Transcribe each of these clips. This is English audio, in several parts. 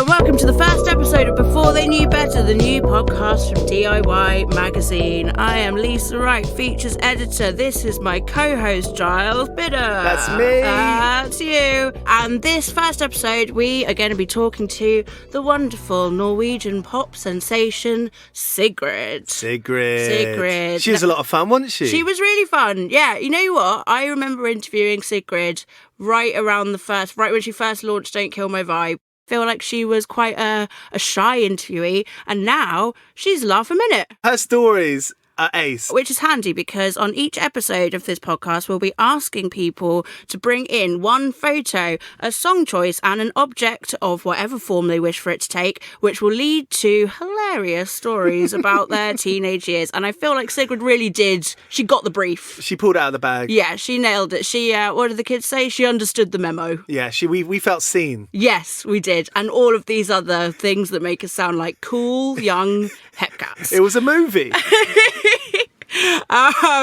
and welcome to the first episode of Before They Knew Better, the new podcast from DIY Magazine. I am Lisa Wright, features editor. This is my co-host, Giles Bidder. That's me. That's you. And this first episode, we are going to be talking to the wonderful Norwegian pop sensation, Sigrid. Sigrid. She was a lot of fun, wasn't she? She was really fun. Yeah, you know what? I remember interviewing Sigrid right when she first launched Don't Kill My Vibe. Feel like she was quite a shy interviewee, and now she's laugh a minute. Her stories are ace. Which is handy because on each episode of this podcast, we'll be asking people to bring in one photo, a song choice, and an object of whatever form they wish for it to take, which will lead to hilarious stories about their teenage years. And I feel like Sigrid really did. She got the brief. She pulled it out of the bag. Yeah, she nailed it. She, what did the kids say? She understood the memo. Yeah, we felt seen. Yes, we did. And all of these other things that make us sound like cool, young hepcats. It was a movie.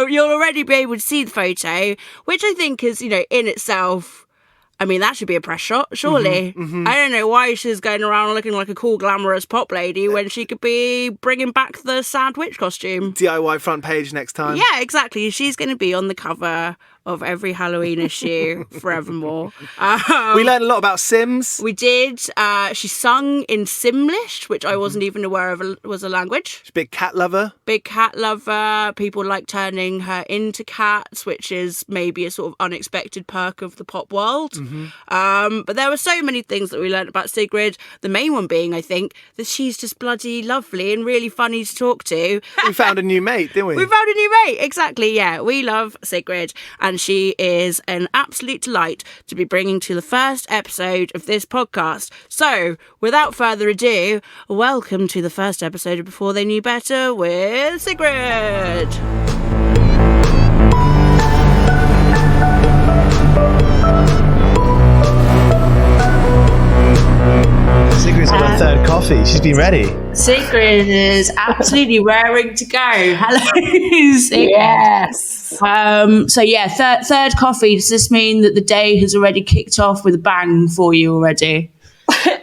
You'll already be able to see the photo, which I think is, in itself, I mean, that should be a press shot, surely. I don't know why she's going around looking like a cool, glamorous pop lady when she could be bringing back the sad witch costume. DIY front page next time. Yeah, exactly. She's going to be on the cover of every Halloween issue forevermore. We learned a lot about Sims. We did. She sung in Simlish, which I wasn't even aware of was a language. She's a big cat lover. Big cat lover. People like turning her into cats, which is maybe a sort of unexpected perk of the pop world. But there were so many things that we learned about Sigrid. The main one being, I think, that she's just bloody lovely and really funny to talk to. We found a new mate, didn't we? We found a new mate, exactly, yeah. We love Sigrid, and she is an absolute delight to be bringing to the first episode of this podcast. So, without further ado, welcome to the first episode of Before They Knew Better with Sigrid. Sigrid's got her third coffee. She's been ready. Sigrid is absolutely raring to go. Hello, Sigrid. Yes. Third coffee. Does this mean that the day has already kicked off with a bang for you already?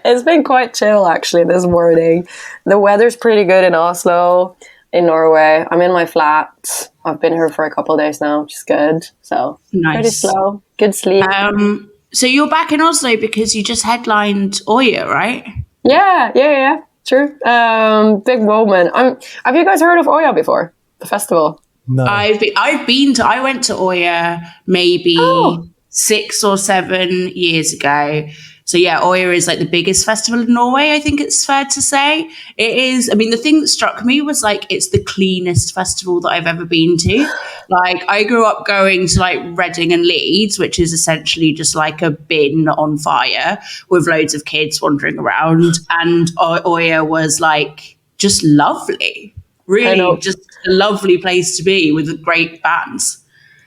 It's been quite chill, actually, this morning. The weather's pretty good in Oslo, in Norway. I'm in my flat. I've been here for a couple of days now, which is good. So, nice. Pretty slow. Good sleep. So you're back in Oslo because you just headlined Oya, right? Yeah. True. Big moment. Have you guys heard of Oya before? The festival? No. I went to Oya maybe 6 or 7 years ago. So yeah, Oya is like the biggest festival in Norway, I think it's fair to say. It is, I mean, the thing that struck me was like, it's the cleanest festival that I've ever been to. Like, I grew up going to like Reading and Leeds, which is essentially just like a bin on fire with loads of kids wandering around. And Oya was like, just lovely. Really just a lovely place to be with great bands.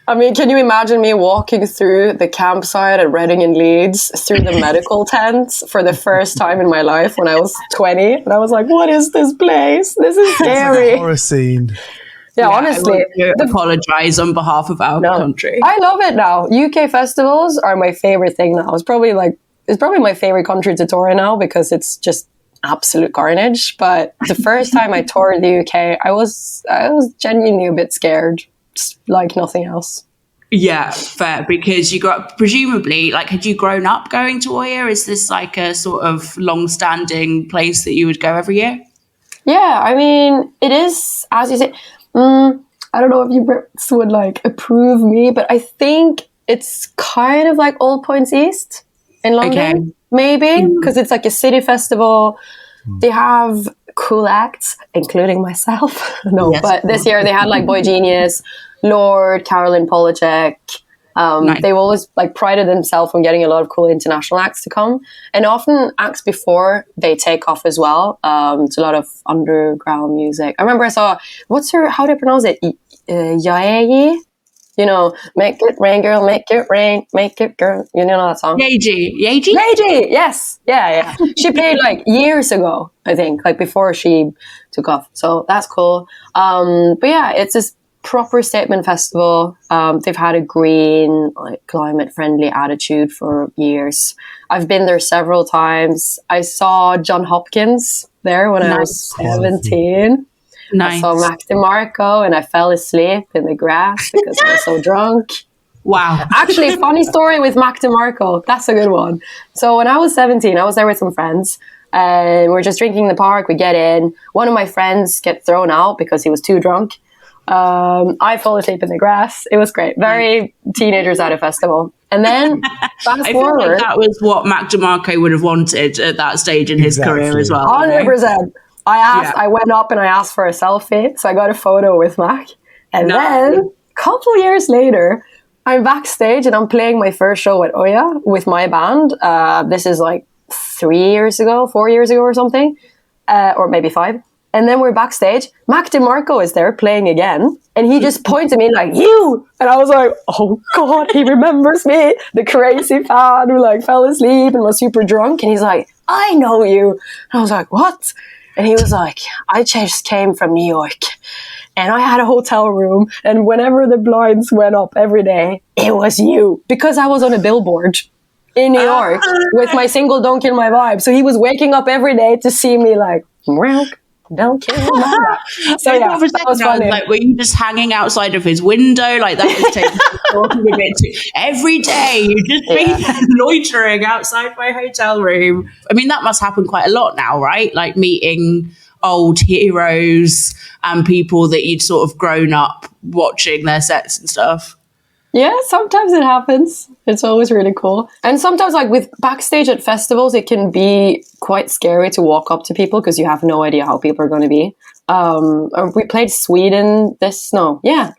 I mean, can you imagine me walking through the campsite at Reading and Leeds through the medical tents for the first time in my life when I was 20? And I was like, what is this place? This is scary. It's like a horror scene. Yeah, honestly. I apologise on behalf of our country. I love it now. UK festivals are my favorite thing now. It's probably my favorite country to tour in now because it's just absolute carnage. But the first time I toured the UK, I was genuinely a bit scared. Like nothing else. Yeah, fair. Because you grew up, presumably, like, had you grown up going to Oya? Is this like a sort of long-standing place that you would go every year? Yeah, I mean, it is, as you say, I don't know if you Brits would like approve me, but I think it's kind of like All Points East in London, maybe, because it's like a city festival. They have cool acts, including myself. But this year they had like Boy Genius, Lord, Carolyn Polachek. Nice. They've always like prided themselves on getting a lot of cool international acts to come, and often acts before they take off as well. It's a lot of underground music. I remember I saw how do you pronounce it? Yaegi. You know, make it rain, girl, make it rain, make it girl. You know that song? Yeji, yes. Yeah. She played like years ago, I think, like before she took off. So that's cool. But yeah, it's just proper statement festival. They've had a green, like climate-friendly attitude for years. I've been there several times. I saw John Hopkins there when I was 17. Nice. I saw Mac DeMarco and I fell asleep in the grass because I was so drunk. Wow. Actually, funny story with Mac DeMarco. That's a good one. So when I was 17, I was there with some friends and we're just drinking in the park. We get in. One of my friends gets thrown out because he was too drunk. I fall asleep in the grass. It was great. Very teenagers at a festival. And then fast forward. Feel like that was what Mac DeMarco would have wanted at that stage in his career as well. 100%. I went up and I asked for a selfie. So I got a photo with Mac. And then a couple years later, I'm backstage and I'm playing my first show at Oya with my band. This is like 4 years ago or something, or maybe 5. And then we're backstage. Mac DeMarco is there playing again. And he just points at me like, you! And I was like, oh God, he remembers me. The crazy fan who like fell asleep and was super drunk. And he's like, I know you. And I was like, what? And he was like, I just came from New York. And I had a hotel room. And whenever the blinds went up every day, it was you. Because I was on a billboard in New York with my single Don't Kill My Vibe. So he was waking up every day to see me like, don't kill my vibe. So yeah, that was funny. Like, were you just hanging outside of his window? Like that was taking a bit too. Every day you just been loitering outside my hotel room. I mean, that must happen quite a lot now, right? Like meeting old heroes and people that you'd sort of grown up watching their sets and stuff. Yeah, sometimes it happens. It's always really cool. And sometimes like with backstage at festivals, it can be quite scary to walk up to people because you have no idea how people are going to be. We played Sweden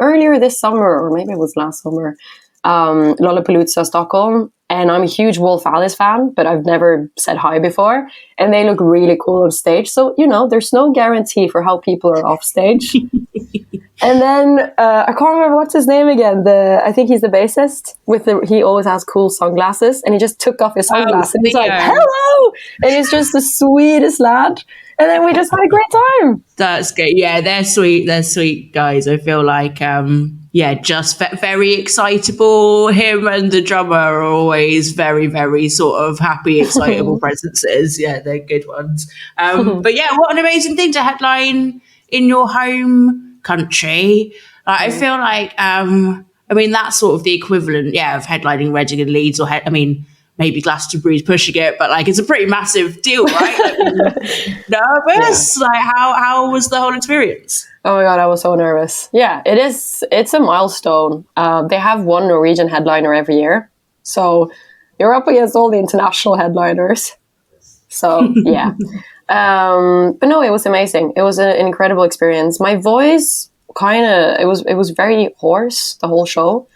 earlier this summer, or maybe it was last summer, Lollapalooza Stockholm. And I'm a huge Wolf Alice fan, but I've never said hi before. And they look really cool on stage. So, there's no guarantee for how people are off stage. And then I can't remember what's his name again. I think he's the bassist. He always has cool sunglasses, and he just took off his sunglasses. And he's like, "Hello!" And he's just the sweetest lad. And then we just had a great time. That's good. Yeah, they're sweet. They're sweet guys. I feel like, just very excitable. Him and the drummer are always very, very sort of happy, excitable presences. Yeah, they're good ones. But yeah, what an amazing thing to headline in your home country. I feel like, that's sort of the equivalent, of headlining Reading and Leeds, or maybe Glastonbury's pushing it, but like it's a pretty massive deal, right? Like, nervous? Yeah. Like how was the whole experience? Oh my God, I was so nervous. Yeah, it is. It's a milestone. They have one Norwegian headliner every year. So you're up against all the international headliners. So yeah. But no, it was amazing. It was an incredible experience. My voice it was very hoarse the whole show.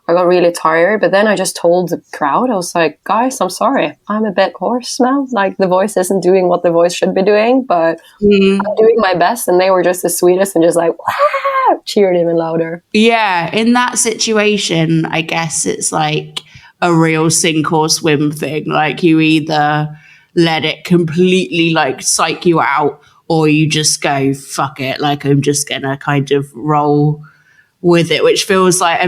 I got really tired, but then I just told the crowd, I was like, guys, I'm sorry. I'm a bit hoarse now. Like the voice isn't doing what the voice should be doing, but I'm doing my best. And they were just the sweetest and just like, wah! Cheered even louder. Yeah. In that situation, I guess it's like a real sink or swim thing. Like you either let it completely like psych you out, or you just go, fuck it. Like I'm just going to kind of roll with it, which feels like,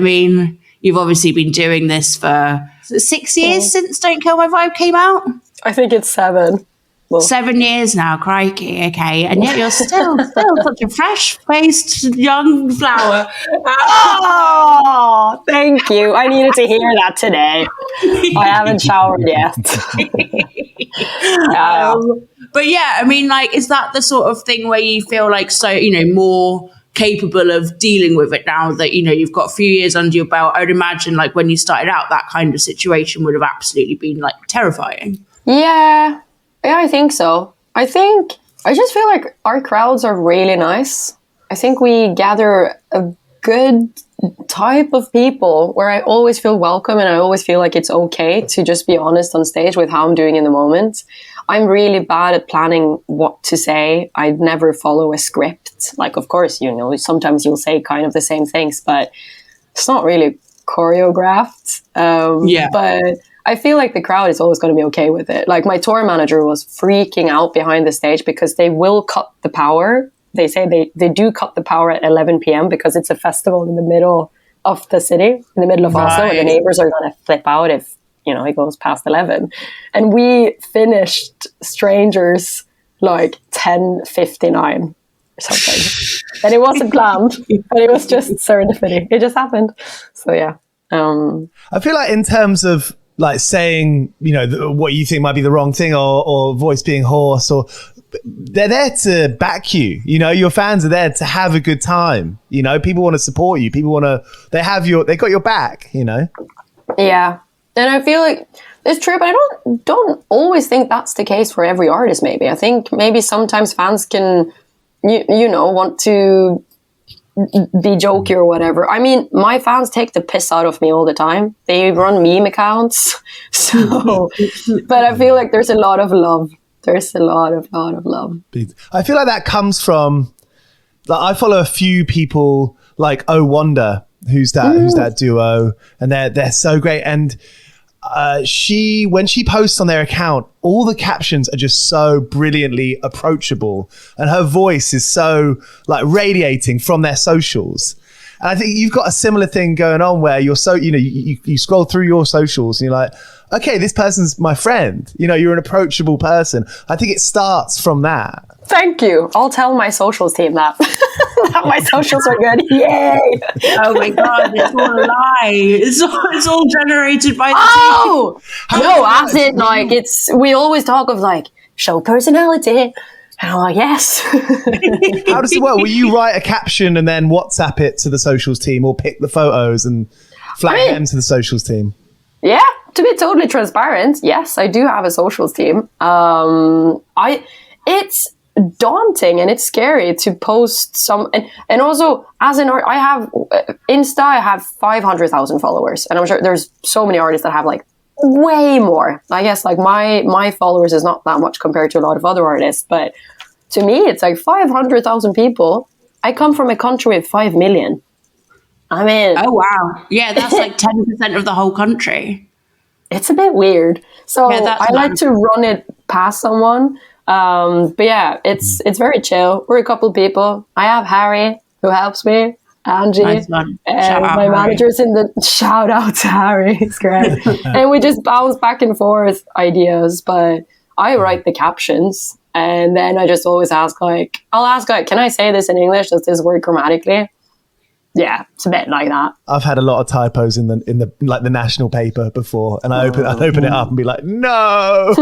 you've obviously been doing this for 6 years since Don't Kill My Vibe came out? I think it's 7. Well, 7 years now, crikey, okay. And yet you're still such a fresh-faced young flower. Oh, thank you. I needed to hear that today. I haven't showered yet. But yeah, is that the sort of thing where you feel like more capable of dealing with it now that you've got a few years under your belt? I would imagine like when you started out, that kind of situation would have absolutely been like terrifying. Yeah, I think so. I just feel like our crowds are really nice. I think we gather a good type of people where I always feel welcome, and I always feel like it's okay to just be honest on stage with how I'm doing in the moment. I'm really bad at planning what to say. I never follow a script. Like, of course, sometimes you'll say kind of the same things, but it's not really choreographed. But I feel like the crowd is always going to be okay with it. Like my tour manager was freaking out behind the stage because they will cut the power they say they do cut the power at 11 p.m. because it's a festival in the middle of the city, in the middle of Oslo, and the neighbors are going to flip out if, it goes past 11. And we finished Strangers like 10:59 or something. And it wasn't planned, but it was just serendipity. It just happened. So yeah. I feel like in terms of like saying, what you think might be the wrong thing or voice being hoarse, or they're there to back you. Your fans are there to have a good time. People want to support you. People want to, they got your back, Yeah. And I feel like it's true, but I don't always think that's the case for every artist, maybe. I think maybe sometimes fans can, want to be jokey or whatever. I mean, my fans take the piss out of me all the time. They run meme accounts. So, but I feel like there's a lot of love. There's a lot of love. I feel like that comes from, like, I follow a few people like Oh Wonder, who's that duo, and they're so great. And when she posts on their account, all the captions are just so brilliantly approachable, and her voice is so like radiating from their socials. And I think you've got a similar thing going on where you're so, you scroll through your socials and you're like, okay, this person's my friend. You're an approachable person. I think it starts from that. Thank you. I'll tell my socials team that. My socials are good. Yay. Oh my God, it's all a lie. It's all generated by the team. No, as it, like, we always talk of like show personality. And I'm like, yes. How does it work? Will you write a caption and then WhatsApp it to the socials team, or pick the photos and flag them to the socials team? Yeah, to be totally transparent, yes, I do have a socials team. It's daunting and it's scary to post some, and also as an art, I have Insta, I have 500,000 followers, and I'm sure there's so many artists that have like way more. I guess like my followers is not that much compared to a lot of other artists, but to me it's like 500,000 people. I come from a country with 5 million. I mean, oh wow, yeah, that's like 10% of the whole country. It's a bit weird. So yeah, I like to run it past someone. But yeah, it's very chill. We're a couple people. I have Harry who helps me, Angie, nice and my manager's in the, shout out to Harry. It's great. And we just bounce back and forth ideas, but I write the captions, and then I just always ask I'll ask can I say this in English? Does this work grammatically? Yeah, it's a bit like that. I've had a lot of typos in the like the national paper before, and I'd open it up and be like, no.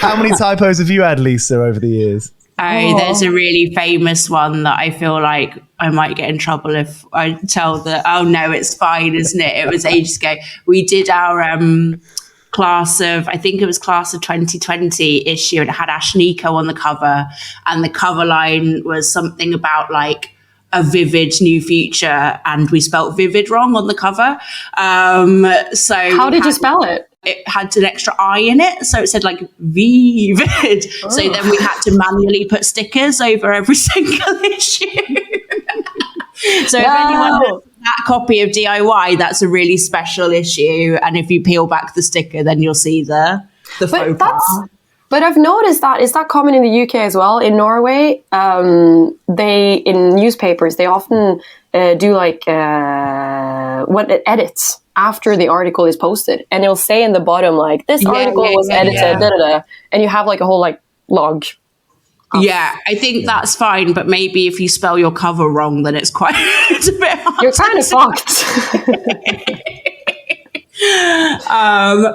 How many typos have you had, Lisa, over the years? There's a really famous one that I feel like I might get in trouble if I tell oh no, it's fine, isn't it? It was ages ago. We did our class of 2020 issue, and it had Ashnikko on the cover, and the cover line was something about like a vivid new future, and we spelt vivid wrong on the cover. So how did you spell it? It had an extra I in it, so it said like vivid. Oh. So then we had to manually put stickers over every single issue. So if anyone has that copy of DIY, that's a really special issue, and if you peel back the sticker, then you'll see the faux pas. But I've noticed that, is that common in the UK as well? In Norway, in newspapers, they often do like edits after the article is posted. And it'll say in the bottom, like, this article was edited, and you have like a whole like log. Yeah, I think that's fine. But maybe if you spell your cover wrong, then it's a bit hard. You're kind of fucked.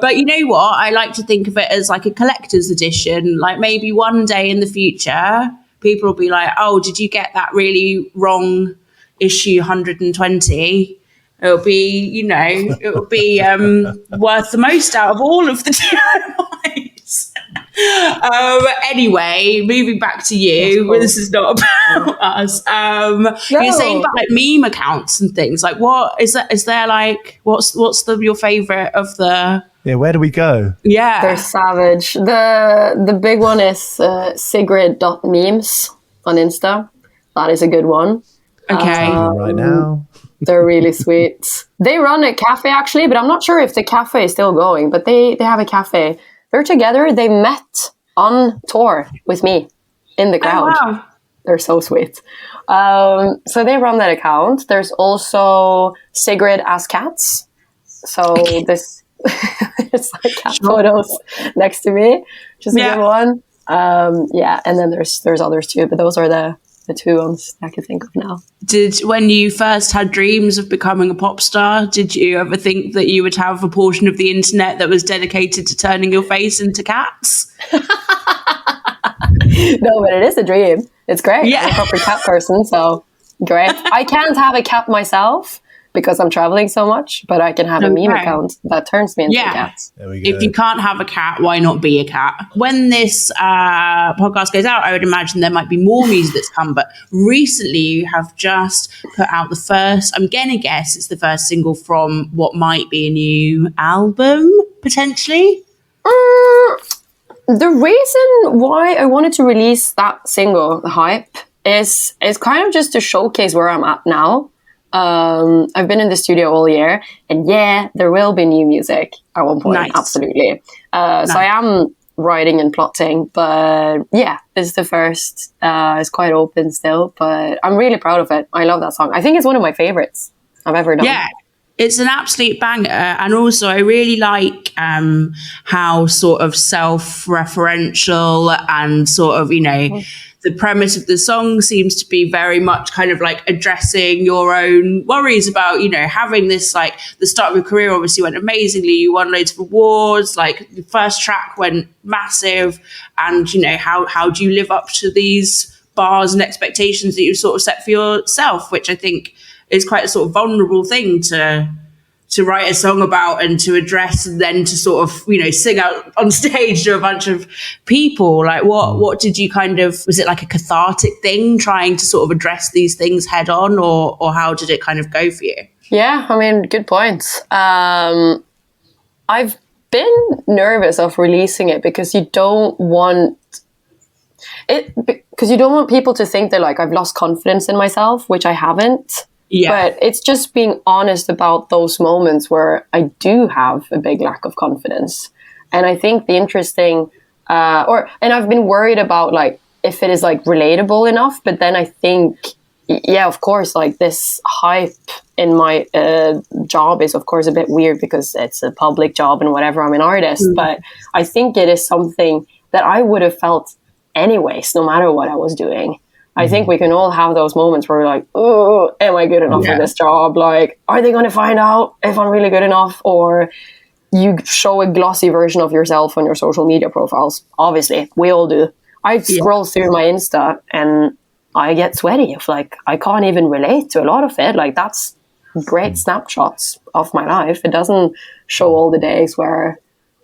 But you know what? I like to think of it as like a collector's edition. Like maybe one day in the future, people will be like, oh, did you get that really wrong issue 120? It'll be, worth the most out of all of the DIYs. Anyway, moving back to you. This is not about us. You're saying about like meme accounts and things. Like, what is that? Is there like what's your favorite of the? Yeah, where do we go? Yeah, they're savage. The big one is Sigrid.memes on Insta. That is a good one. Okay, right now. They're really sweet. They run a cafe actually, but I'm not sure if the cafe is still going. But they have a cafe. They're together. They met on tour with me. in the crowd. Oh, wow. They're so sweet. So they run that account. There's also Sigrid as cats. So this it's like cat photos next to me, which is a good one. And then there's others too, but those are the two ones I can think of now. When you first had dreams of becoming a pop star, did you ever think that you would have a portion of the internet that was dedicated to turning your face into cats? No, but it is a dream. It's great. Yeah. I'm a proper cat person, so great. I can't have a cat myself because I'm traveling so much, but I can have a meme account that turns me into a cat. There we go. If you can't have a cat, why not be a cat? When this podcast goes out, I would imagine there might be more music that's come, but recently you have just put out the first, I'm going to guess it's the first single from what might be a new album, potentially? The reason why I wanted to release that single, The Hype, is kind of just to showcase where I'm at now. I've been in the studio all year, and there will be new music at one point. Nice. Absolutely. Nice. So I am writing and plotting, but this is the first. It's quite open still, but I'm really proud of it. I love that song. I think it's one of my favorites I've ever done. Yeah. It's an absolute banger. And also I really like how sort of self-referential and sort of, the premise of the song seems to be very much kind of like addressing your own worries about, having this, like, the start of your career obviously went amazingly. You won loads of awards, like the first track went massive. And, how do you live up to these bars and expectations that you sort of set for yourself, which I think is quite a sort of vulnerable thing to write a song about and to address, and then to sort of, sing out on stage to a bunch of people. Like what did you was it like a cathartic thing trying to sort of address these things head on, or how did it kind of go for you? Yeah, I mean, good points. I've been nervous of releasing it because you don't want people to think that like I've lost confidence in myself, which I haven't. Yeah. But it's just being honest about those moments where I do have a big lack of confidence. And I think the interesting, and I've been worried about like if it is like relatable enough, but then I think, of course, like this hype in my job is of course a bit weird because it's a public job and whatever, I'm an artist, but I think it is something that I would have felt anyways, no matter what I was doing. I think we can all have those moments where we're like, oh, am I good enough for this job? Like, are they going to find out if I'm really good enough? Or you show a glossy version of yourself on your social media profiles. Obviously, we all do. I scroll through my Insta and I get sweaty. If like, I can't even relate to a lot of it. Like, that's great snapshots of my life. It doesn't show all the days where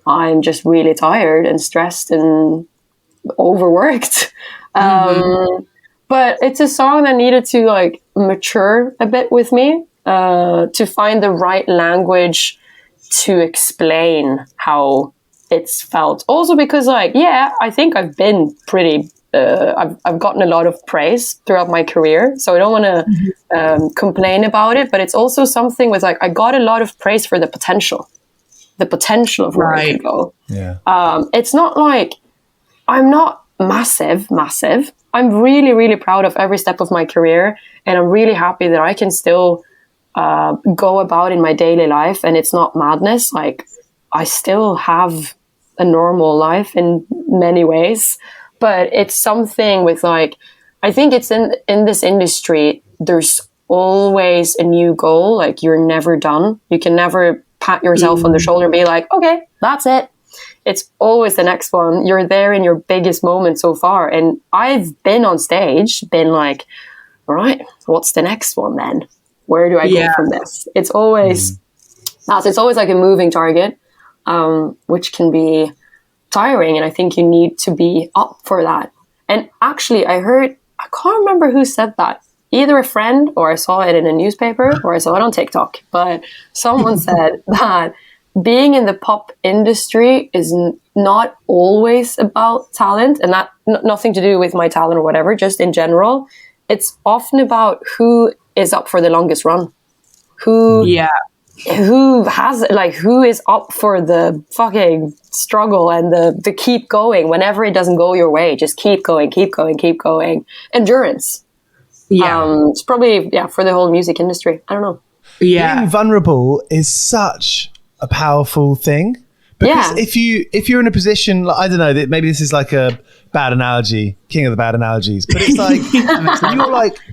I'm just really tired and stressed and overworked. But it's a song that needed to like mature a bit with me, to find the right language to explain how it's felt. Also because like, I think I've been pretty, I've gotten a lot of praise throughout my career. So I don't want to complain about it, but it's also something with like, I got a lot of praise for the potential of where I can go. Yeah. It's not like, I'm not massive. I'm really, really proud of every step of my career, and I'm really happy that I can still go about in my daily life and it's not madness. Like, I still have a normal life in many ways, but it's something with like, I think it's in this industry, there's always a new goal. Like, you're never done. You can never pat yourself on the shoulder and be like, okay, that's it. It's always the next one. You're there in your biggest moment so far. And I've been on stage, been like, all right, what's the next one then? Where do I go from this? It's always, it's always like a moving target, which can be tiring. And I think you need to be up for that. And actually, I can't remember who said that. Either a friend, or I saw it in a newspaper, or I saw it on TikTok. But someone said that being in the pop industry is not always about talent, and that nothing to do with my talent or whatever, just in general. It's often about who is up for the longest run, who has, like, who is up for the fucking struggle and the keep going whenever it doesn't go your way. Just keep going, keep going, keep going. Endurance. Yeah. It's probably, for the whole music industry. I don't know. Yeah. Being vulnerable is such a powerful thing. Because if you're in a position, like, I don't know, that maybe this is like a bad analogy, king of the bad analogies, but it's like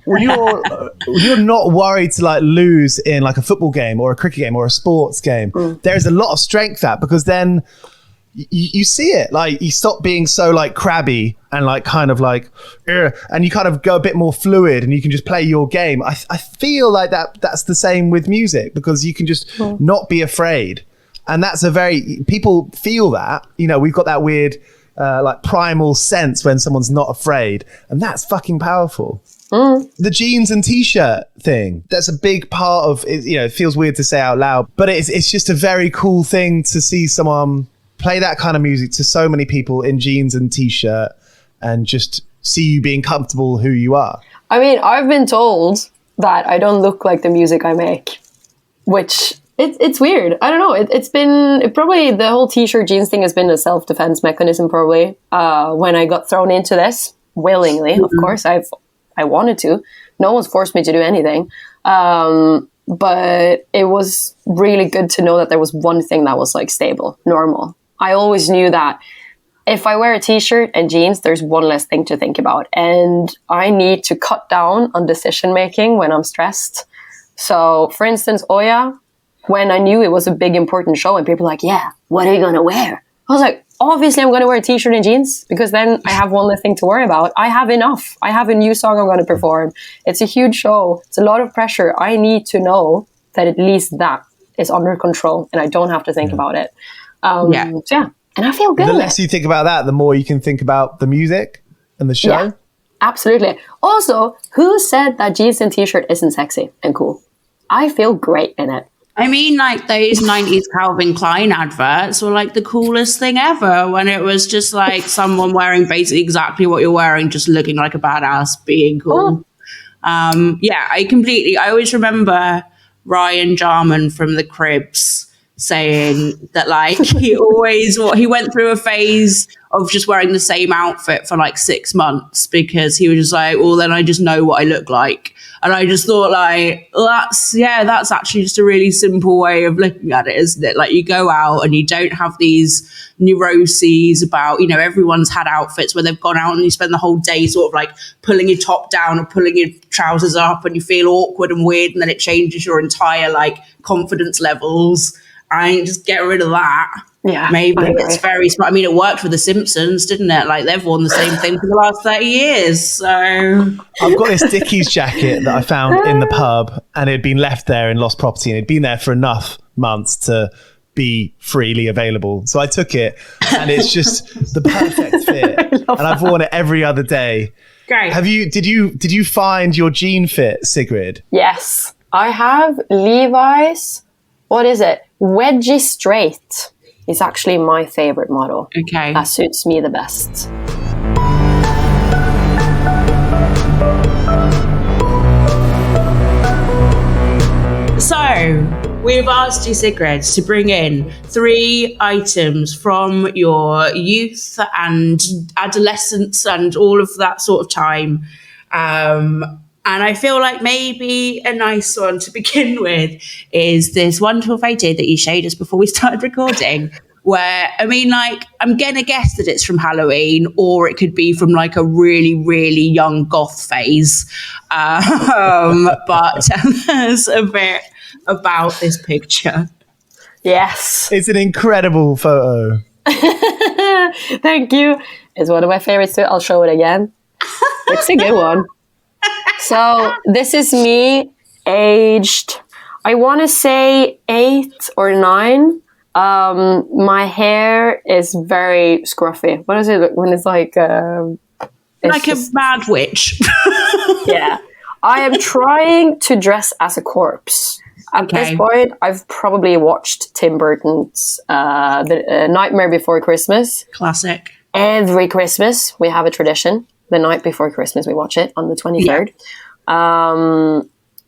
when you're not worried to like lose in like a football game or a cricket game or a sports game, there's a lot of strength that, because then you see it, like you stop being so like crabby and like kind of like, and you kind of go a bit more fluid and you can just play your game. I feel like that's the same with music, because you can just not be afraid. And that's people feel that, you know, we've got that weird, like primal sense when someone's not afraid. And that's fucking powerful. The jeans and t-shirt thing, that's a big part of it. You know, it feels weird to say out loud, but it's just a very cool thing to see someone play that kind of music to so many people in jeans and t-shirt and just see you being comfortable who you are. I mean, I've been told that I don't look like the music I make, which... It's weird. I don't know. It's been probably the whole t-shirt jeans thing has been a self-defense mechanism probably. When I got thrown into this willingly, of course, I wanted to. No one's forced me to do anything. But it was really good to know that there was one thing that was like stable, normal. I always knew that if I wear a t-shirt and jeans, there's one less thing to think about. And I need to cut down on decision making when I'm stressed. So for instance, Oya, when I knew it was a big, important show and people were like, yeah, what are you going to wear? I was like, obviously I'm going to wear a t-shirt and jeans, because then I have one less thing to worry about. I have enough. I have a new song I'm going to perform. It's a huge show. It's a lot of pressure. I need to know that at least that is under control and I don't have to think about it. So yeah. And I feel good. The less you think about that, the more you can think about the music and the show. Yeah, absolutely. Also, who said that jeans and t-shirt isn't sexy and cool? I feel great in it. I mean, like those 90s Calvin Klein adverts were like the coolest thing ever, when it was just like someone wearing basically exactly what you're wearing, just looking like a badass, being cool. I always remember Ryan Jarman from The Cribs saying that like he went through a phase of just wearing the same outfit for like 6 months, because he was just like, well, then I just know what I look like. And I just thought like, that's actually just a really simple way of looking at it, isn't it? Like you go out and you don't have these neuroses about, you know, everyone's had outfits where they've gone out and you spend the whole day sort of like pulling your top down or pulling your trousers up and you feel awkward and weird, and then it changes your entire like confidence levels. I just get rid of that. Yeah, maybe it's very smart. I mean, it worked for The Simpsons, didn't it? Like they've worn the same thing for the last 30 years. So I've got this Dickies jacket that I found in the pub, and it had been left there in lost property, and it'd been there for enough months to be freely available. So I took it, and it's just the perfect fit. And I've worn it every other day. Great. Did you find your jean fit, Sigrid? Yes, I have Levi's. What is it? Wedgie Straight. It's actually my favorite model. Okay. That suits me the best. So, we've asked you, Sigrid, to bring in 3 items from your youth and adolescence and all of that sort of time. And I feel like maybe a nice one to begin with is this wonderful photo that you showed us before we started recording, where, I mean, like, I'm going to guess that it's from Halloween, or it could be from like a really, really young goth phase. But tell us a bit about this picture. Yes. It's an incredible photo. Thank you. It's one of my favorites too. I'll show it again. It's a good one. So this is me aged, I want to say 8 or 9. My hair is very scruffy. What is it when it's like... like a mad witch. Yeah. I am trying to dress as a corpse. At this point, I've probably watched Tim Burton's The Nightmare Before Christmas. Classic. Every Christmas, we have a tradition. The night before Christmas, we watch it on the 23rd. Yeah.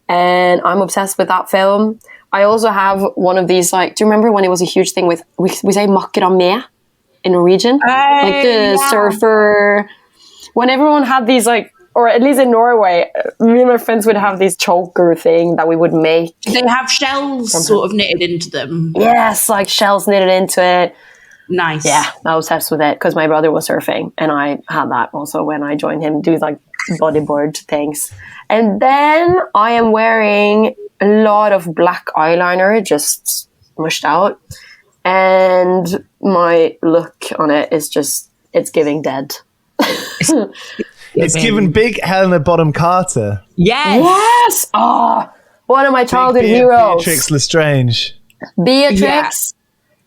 And I'm obsessed with that film. I also have one of these, like, do you remember when it was a huge thing with, we say makker med? in Norwegian. Like the surfer. When everyone had these like, or at least in Norway, me and my friends would have this choker thing that we would make. Do they have shells sort of knitted into them? Yes, like shells knitted into it. Nice. Yeah, I was obsessed with it because my brother was surfing and I had that also when I joined him, do like bodyboard things. And then I am wearing a lot of black eyeliner, just mushed out. And my look on it is just, it's giving dead. It's given big Helena Bonham Carter. Yes! Oh, one of my childhood heroes. Beatrix Lestrange. Beatrix,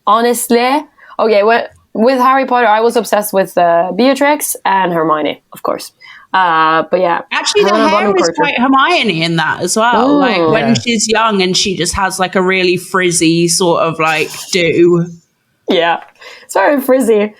honestly. Okay, with Harry Potter, I was obsessed with Beatrix and Hermione, of course. But yeah. Actually, the hair is quite Hermione in that as well. Like when she's young and she just has like a really frizzy sort of like do. Yeah, it's very frizzy.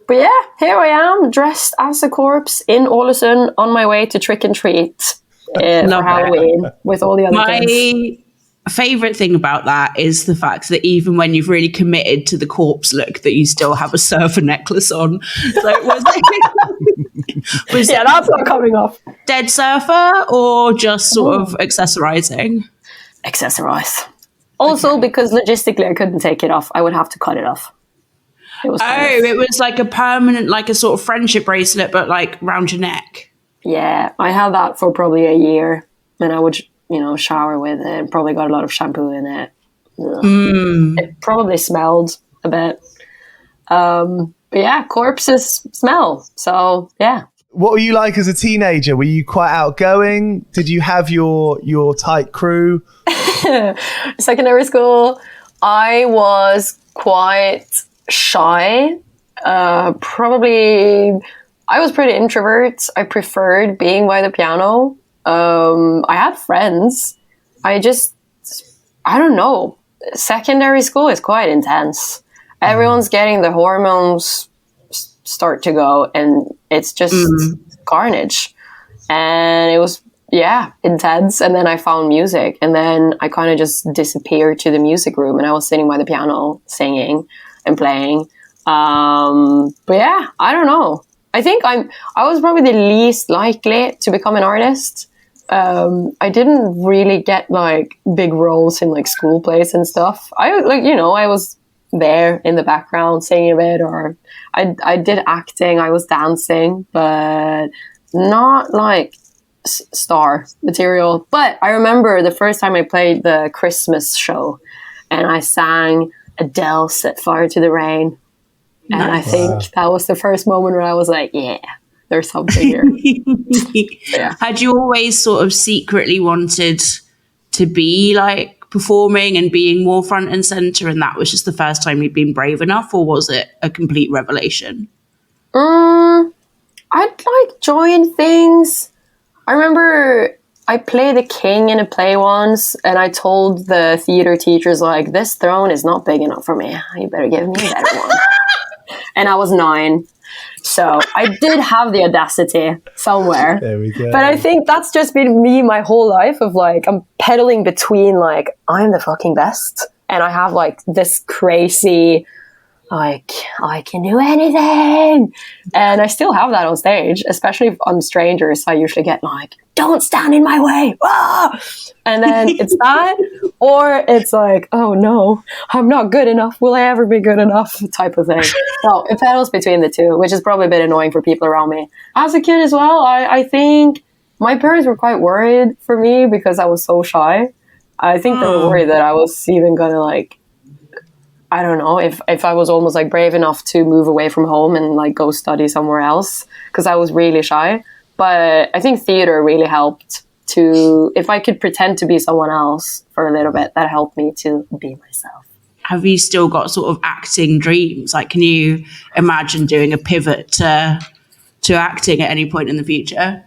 But yeah, here I am, dressed as a corpse in Ålesund on my way to trick and treat for Halloween with all the other kids. My favourite thing about that is the fact that even when you've really committed to the corpse look, that you still have a surfer necklace on. So yeah, that's not coming off. Dead surfer or just sort of accessorising? Accessorise. Also, because logistically I couldn't take it off. I would have to cut it off. It was like a permanent, like a sort of friendship bracelet, but like round your neck. Yeah, I had that for probably a year, and I would, shower with it. Probably got a lot of shampoo in it. It probably smelled a bit. But yeah, corpses smell. So yeah. What were you like as a teenager? Were you quite outgoing? Did you have your tight crew? Secondary school, I was quite shy. Probably, I was pretty introvert. I preferred being by the piano. I had friends. I don't know. Secondary school is quite intense. Everyone's getting the hormones start to go, and it's just carnage. And it was, intense. And then I found music, and then I kind of just disappeared to the music room, and I was sitting by the piano singing and playing. But yeah, I don't know. I think I was probably the least likely to become an artist. I didn't really get like big roles in like school plays and stuff. I was there in the background singing a bit, or I did acting, I was dancing, but not like star material. But I remember the first time I played the Christmas show and I sang Adele Set Fire to the Rain. And I think that was the first moment where I was like, yeah, there's something here. Yeah. Had you always sort of secretly wanted to be like performing and being more front and center, and that was just the first time you'd been brave enough, or was it a complete revelation? I'd like join things. I remember I played the king in a play once, and I told the theater teachers, like, this throne is not big enough for me. You better give me a better one. And I was 9. So I did have the audacity somewhere. There we go. But I think that's just been me my whole life of like, I'm pedaling between like, I'm the fucking best. And I have like this crazy, like, I can do anything. And I still have that on stage, especially on strangers. I usually get like, don't stand in my way. Ah! And then it's that, or it's like, oh no, I'm not good enough. Will I ever be good enough? Type of thing. So it pedals between the two, which is probably a bit annoying for people around me. As a kid as well, I think my parents were quite worried for me because I was so shy. I think they were worried that I was even gonna like, I don't know, if I was almost like brave enough to move away from home and like go study somewhere else, because I was really shy. But I think theater really helped to, if I could pretend to be someone else for a little bit, that helped me to be myself. Have you still got sort of acting dreams? Like, can you imagine doing a pivot to acting at any point in the future?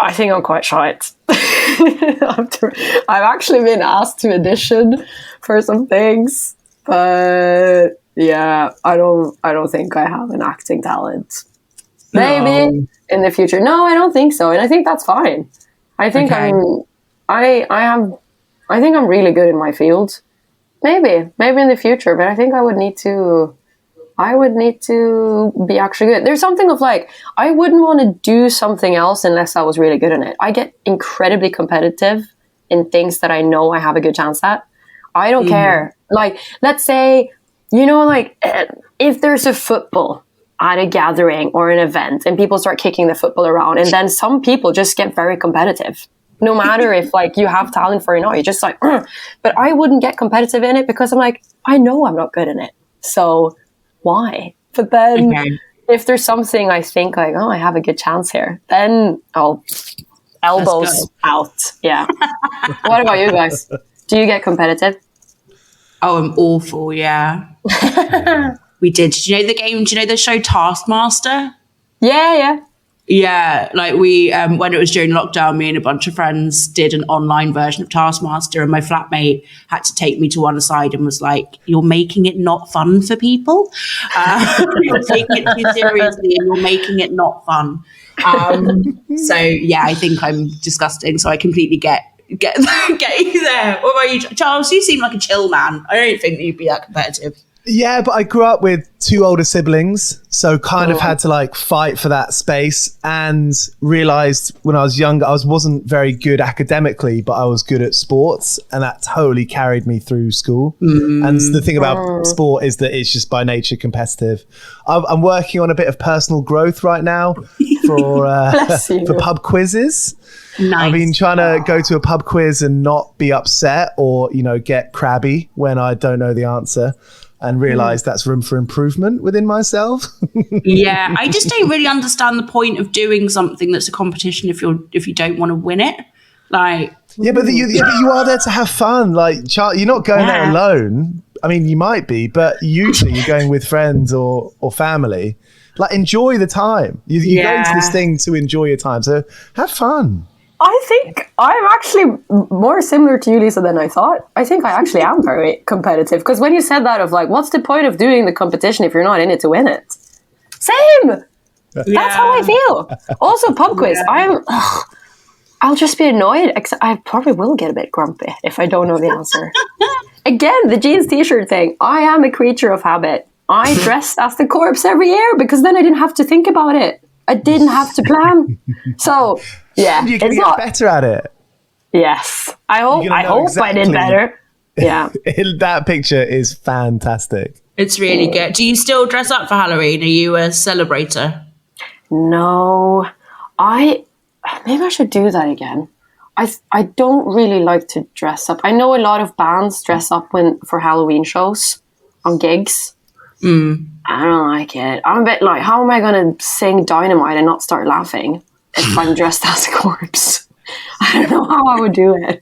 I think I'm quite shy. I've actually been asked to audition for some things, but yeah, I don't think I have an acting talent. Maybe in the future. No, I don't think so, and I think that's fine. I think I think I'm really good in my field. Maybe in the future, but I think I would need to I would need to be actually good. There's something of like, I wouldn't want to do something else unless I was really good in it. I get incredibly competitive in things that I know I have a good chance at. I don't care. Like, let's say, you know, like if there's a football at a gathering or an event and people start kicking the football around, and then some people just get very competitive. No matter if like you have talent for it or not, you're just like, ugh. But I wouldn't get competitive in it because I'm like, I know I'm not good in it. So why? But then if there's something I think like, oh, I have a good chance here, then I'll elbows out. Yeah. What about you guys? Do you get competitive? Oh, I'm awful. Yeah. We did. Do you know the game? Do you know the show Taskmaster? Yeah. Yeah, like we, when it was during lockdown, me and a bunch of friends did an online version of Taskmaster, and my flatmate had to take me to one side and was like, "You're making it not fun for people. You're taking it too seriously, and you're making it not fun." So yeah, I think I'm disgusting. So I completely get you there. What about you, Charles? You seem like a chill man. I don't think that you'd be that competitive. Yeah, but I grew up with 2 older siblings, so kind of had to like fight for that space, and realized when I was younger, I wasn't very good academically, but I was good at sports, and that totally carried me through school. And the thing about sport is that it's just by nature competitive. I'm working on a bit of personal growth right now for pub quizzes. Nice. I've been trying to go to a pub quiz and not be upset or, you know, get crabby when I don't know the answer, and realize that's room for improvement within myself. Yeah, I just don't really understand the point of doing something that's a competition if you don't want to win it. Like, but you are there to have fun. Like, you're not going there alone. I mean, you might be, but usually you're going with friends or family. Like, enjoy the time. You're going to this thing to enjoy your time. So have fun. I think I'm actually more similar to you, Lisa, than I thought. I think I actually am very competitive. Because when you said that of like, what's the point of doing the competition if you're not in it to win it? Same! That's how I feel. Also, pub quiz. I'll just be annoyed. I probably will get a bit grumpy if I don't know the answer. Again, the jeans t-shirt thing. I am a creature of habit. I dressed as the corpse every year because then I didn't have to think about it. I didn't have to plan. So, yeah. You can get better at it. Yes. I hope I did better. Yeah. That picture is fantastic. It's really good. Do you still dress up for Halloween? Are you a celebrator? No. Maybe I should do that again. I don't really like to dress up. I know a lot of bands dress up for Halloween shows on gigs. I don't like it. I'm a bit like, how am I going to sing Dynamite and not start laughing if I'm dressed as a corpse? I don't know how I would do it.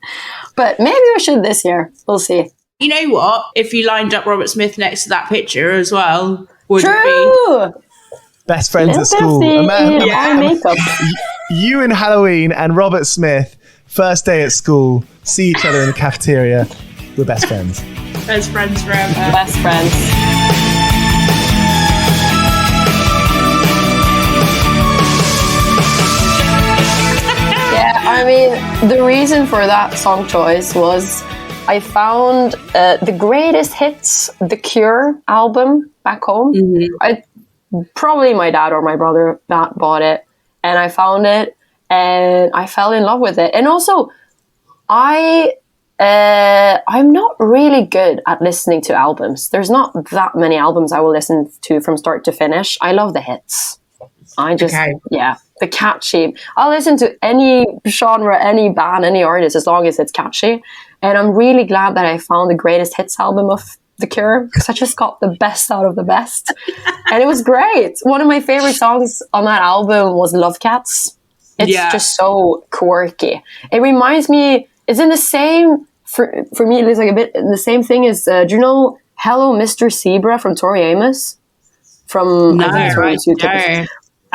But maybe I should this year. We'll see. You know what? If you lined up Robert Smith next to that picture as well, would True. it be? Best friends at school. Makeup. You in Halloween and Robert Smith, first day at school, see each other in the cafeteria. We're best friends. Best friends forever. Best friends. I mean, the reason for that song choice was I found the Greatest Hits, The Cure album back home. Probably my dad or my brother that bought it, and I found it and I fell in love with it. And also, I'm not really good at listening to albums. There's not that many albums I will listen to from start to finish. I love the hits. The catchy. I'll listen to any genre, any band, any artist as long as it's catchy. And I'm really glad that I found the Greatest Hits album of The Cure, because I just got the best out of the best. And it was great. One of my favorite songs on that album was Love Cats. It's just so quirky. It reminds me, it's in the same, for me, it's like a bit the same thing as, do you know Hello Mr. Zebra from Tori Amos?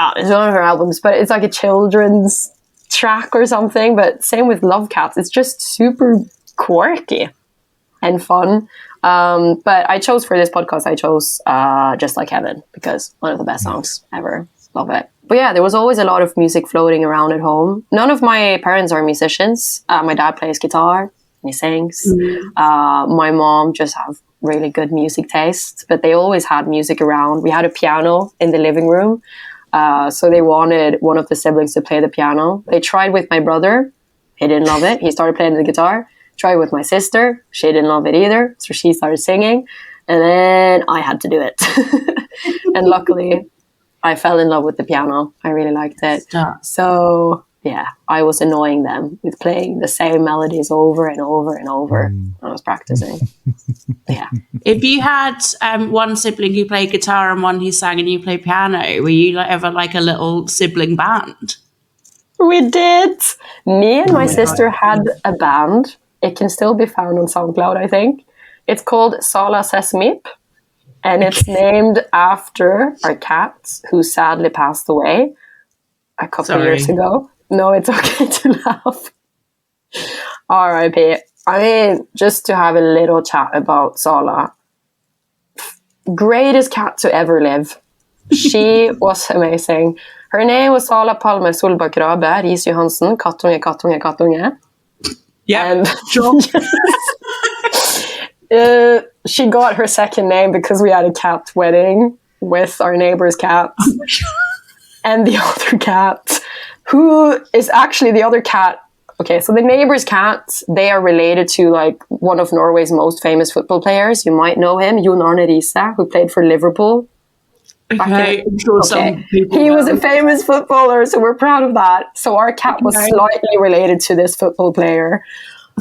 It's one of her albums, but it's like a children's track or something. But same with Love Cats. It's just super quirky and fun. But I chose for this podcast, Just Like Heaven, because one of the best songs ever. Love it. But yeah, there was always a lot of music floating around at home. None of my parents are musicians. My dad plays guitar. and he sings. My mom just have really good music taste, but they always had music around. We had a piano in the living room. So they wanted one of the siblings to play the piano. They tried with my brother. He didn't love it. He started playing the guitar. Tried with my sister. She didn't love it either. So she started singing. And then I had to do it. And luckily, I fell in love with the piano. I really liked it. So, yeah, I was annoying them with playing the same melodies over and over and over. I was practicing. Yeah. If you had one sibling who played guitar and one who sang and you played piano, were you ever like a little sibling band? We did. Me and my sister had a band. It can still be found on SoundCloud, I think. It's called Sala Says Meep. And it's named after our cat, who sadly passed away a couple of years ago. No, it's okay to laugh. R.I.P. I mean, just to have a little chat about Sala. Greatest cat to ever live. She was amazing. Her name was Sala Palme Solbakk Rabe Riis Johansen, kattunge, kattunge, kattunge. Yeah, and sure. She got her second name because we had a cat wedding with our neighbor's cat. And the other cat, who is actually the other cat. Okay, so the neighbor's cat, they are related to like one of Norway's most famous football players. You might know him, Jon Arne Riise, who played for Liverpool. Okay, I'm sure some people he know. was a famous footballer, so we're proud of that. So our cat was slightly related to this football player.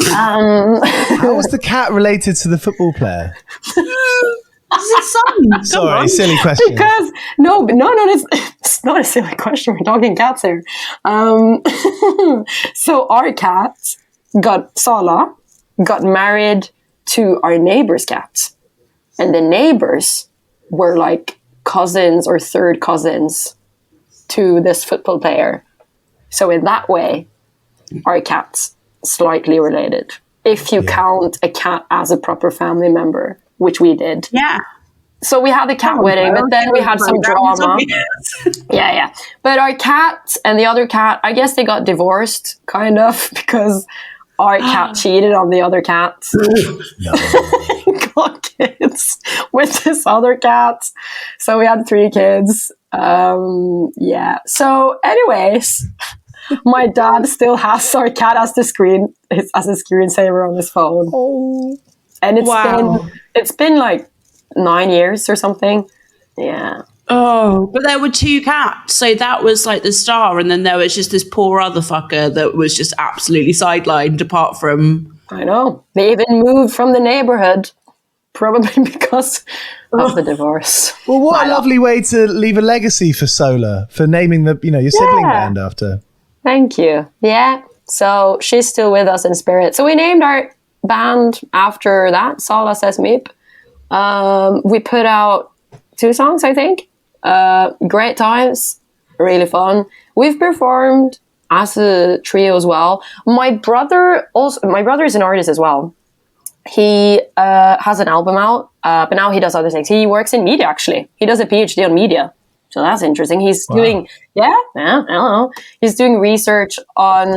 How was the cat related to the football player? Sorry, silly question. Because no, it's not a silly question. We're talking cats here. So our cat Sala got married to our neighbor's cat, and the neighbors were like cousins or third cousins to this football player. So in that way, our cat's slightly related. If you count a cat as a proper family member, which we did. Yeah. So we had the cat wedding, but then we had some drama. Yeah. But our cat and the other cat, I guess they got divorced, kind of, because our cat cheated on the other cat. Got kids with this other cat. So we had 3 kids. Yeah. So anyways, my dad still has our cat as a screensaver on his phone. Oh. And it's been like 9 years or something. Yeah. Oh, but there were 2 cats. So that was like the star. And then there was just this poor other fucker that was just absolutely sidelined apart from... I know. They even moved from the neighborhood, probably because of the divorce. Well, what a lovely way to leave a legacy for Sola, for naming your sibling band after. Thank you. Yeah. So she's still with us in spirit. So we named our band after that, Sala Says Meep. We put out 2 songs, I think. Great times, really fun. We've performed as a trio as well. My brother is an artist as well. He has an album out, but now he does other things. He works in media, actually. He does a PhD on media. So that's interesting. He's doing, I don't know. He's doing research on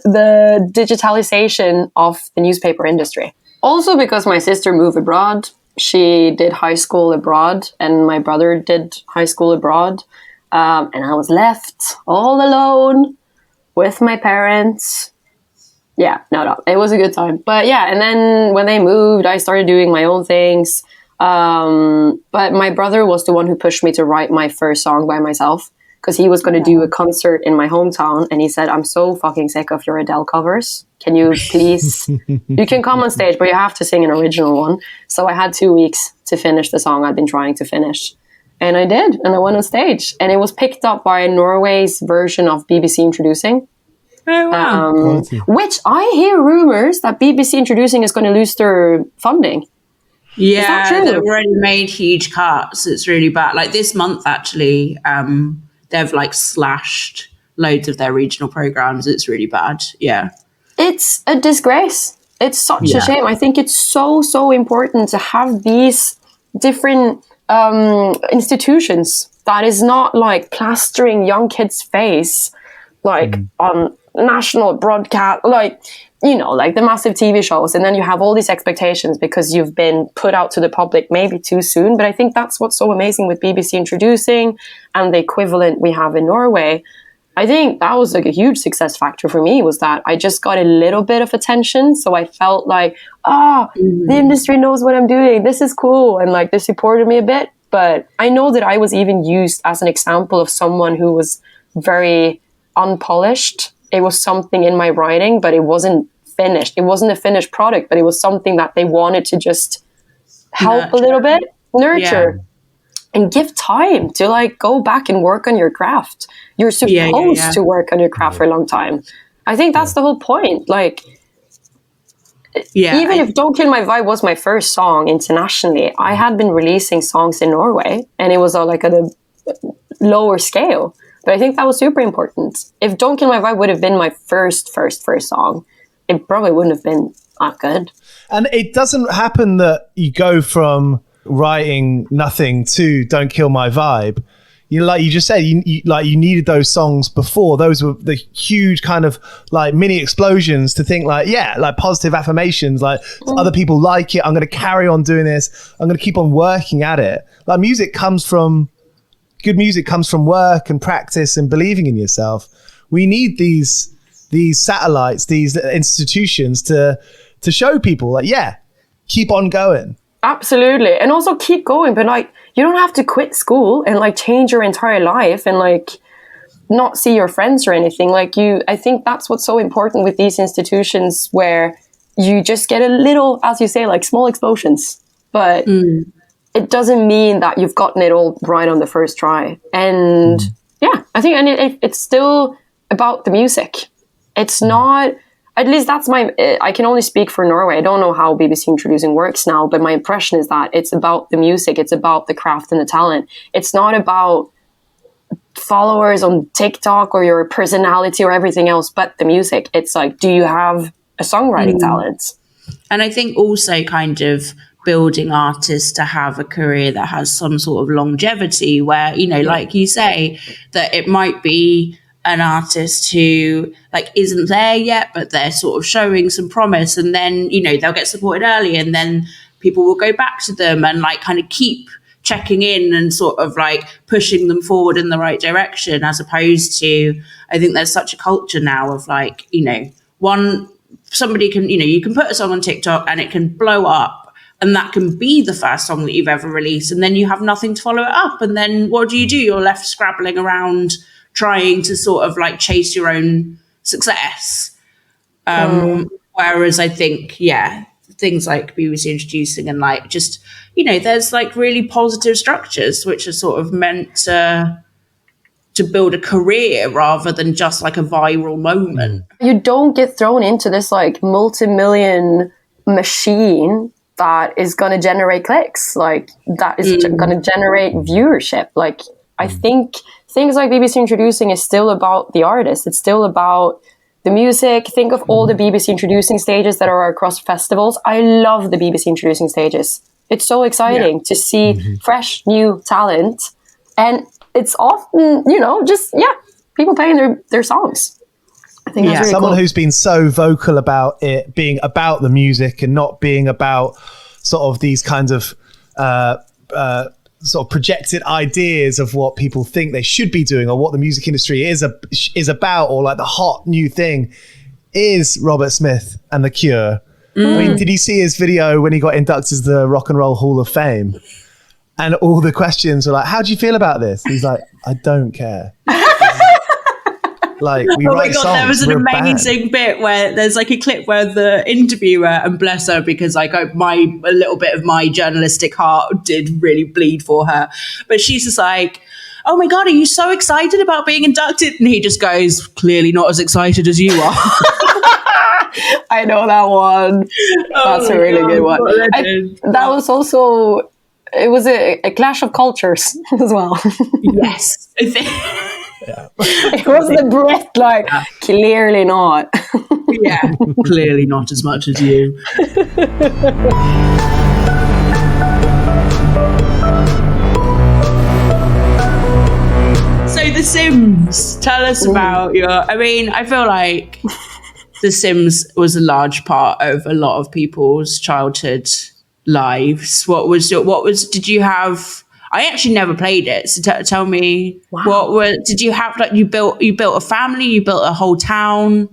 the digitalization of the newspaper industry. Also because my sister moved abroad. She did high school abroad, and my brother did high school abroad. And I was left all alone with my parents. Yeah, no, it was a good time. But yeah, and then when they moved, I started doing my own things. But my brother was the one who pushed me to write my first song by myself, because he was going to do a concert in my hometown. And he said, I'm so fucking sick of your Adele covers. Can you please, you can come on stage, but you have to sing an original one. So I had 2 weeks to finish the song I'd been trying to finish. And I did. And I went on stage. And it was picked up by Norway's version of BBC Introducing. Oh, wow. Which I hear rumors that BBC Introducing is going to lose their funding. Yeah, they've already made huge cuts. It's really bad. Like this month, actually, they've like slashed loads of their regional programs. It's really bad. Yeah. It's a disgrace. It's such a shame. I think it's so important to have these different institutions that is not like plastering young kids' face like on national broadcast. Like you know, like the massive TV shows, and then you have all these expectations because you've been put out to the public maybe too soon. But I think that's what's so amazing with BBC Introducing and the equivalent we have in Norway. I think that was like a huge success factor for me, was that I just got a little bit of attention. So I felt like, the industry knows what I'm doing. This is cool. And like they supported me a bit. But I know that I was even used as an example of someone who was very unpolished. It was something in my writing, but it wasn't finished. It wasn't a finished product, but it was something that they wanted to just help a little bit, nurture, and give time to like go back and work on your craft. You're supposed to work on your craft for a long time. I think that's the whole point. Like, even if Don't Kill My Vibe was my first song internationally, I had been releasing songs in Norway, and it was like at a lower scale. But I think that was super important. If Don't Kill My Vibe would have been my first song, it probably wouldn't have been that good. And it doesn't happen that you go from writing nothing to Don't Kill My Vibe. You know, like you just said, you needed those songs before. Those were the huge kind of like mini explosions to think like, like positive affirmations, like other people like it. I'm going to carry on doing this. I'm going to keep on working at it. Like good music comes from work and practice and believing in yourself. We need these satellites, these institutions to show people like, keep on going. Absolutely. And also keep going. But like, you don't have to quit school and like change your entire life and like not see your friends or anything. Like I think that's what's so important with these institutions, where you just get a little, as you say, like small explosions. But it doesn't mean that you've gotten it all right on the first try. And I think it's still about the music. It's not, at least that's I can only speak for Norway. I don't know how BBC Introducing works now, but my impression is that it's about the music. It's about the craft and the talent. It's not about followers on TikTok or your personality or everything else, but the music. It's like, do you have a songwriting talent? And I think also kind of building artists to have a career that has some sort of longevity, where, you know, like you say, that it might be an artist who like isn't there yet, but they're sort of showing some promise, and then, you know, they'll get supported early, and then people will go back to them and like kind of keep checking in and sort of like pushing them forward in the right direction, as opposed to, I think there's such a culture now of like, you know, somebody can, you know, you can put a song on TikTok and it can blow up, and that can be the first song that you've ever released, and then you have nothing to follow it up. And then what do? You're left scrabbling around trying to sort of like chase your own success. Whereas I think, things like BBC Introducing and like just, you know, there's like really positive structures which are sort of meant to build a career rather than just like a viral moment. You don't get thrown into this like multi-million machine that is going to generate clicks, like that is going to generate viewership. Like, I think things like BBC Introducing is still about the artist. It's still about the music. Think of all the BBC Introducing stages that are across festivals. I love the BBC Introducing stages. It's so exciting to see fresh, new talent. And it's often, you know, just, people playing their songs. I think that's really someone cool. Who's been so vocal about it being about the music and not being about sort of these kinds of sort of projected ideas of what people think they should be doing or what the music industry is about, or like the hot new thing, is Robert Smith and The Cure. I mean, did you see his video when he got inducted to the Rock and Roll Hall of Fame? And all the questions were like, how do you feel about this? He's like, I don't care. Like, we write songs. There was an amazing bit where there's like a clip where the interviewer, and bless her, because like a little bit of my journalistic heart did really bleed for her, but she's just like, oh my God, are you so excited about being inducted? And he just goes, clearly not as excited as you are. I know that one. That's a really good one. That was also, it was a clash of cultures as well. Yes. It was the Brit, like, clearly not. Clearly not as much as you. So The Sims, tell us about I mean, I feel like The Sims was a large part of a lot of people's childhood lives. Did you have, I actually never played it. So tell me, did you have, like, you built a family, you built a whole town?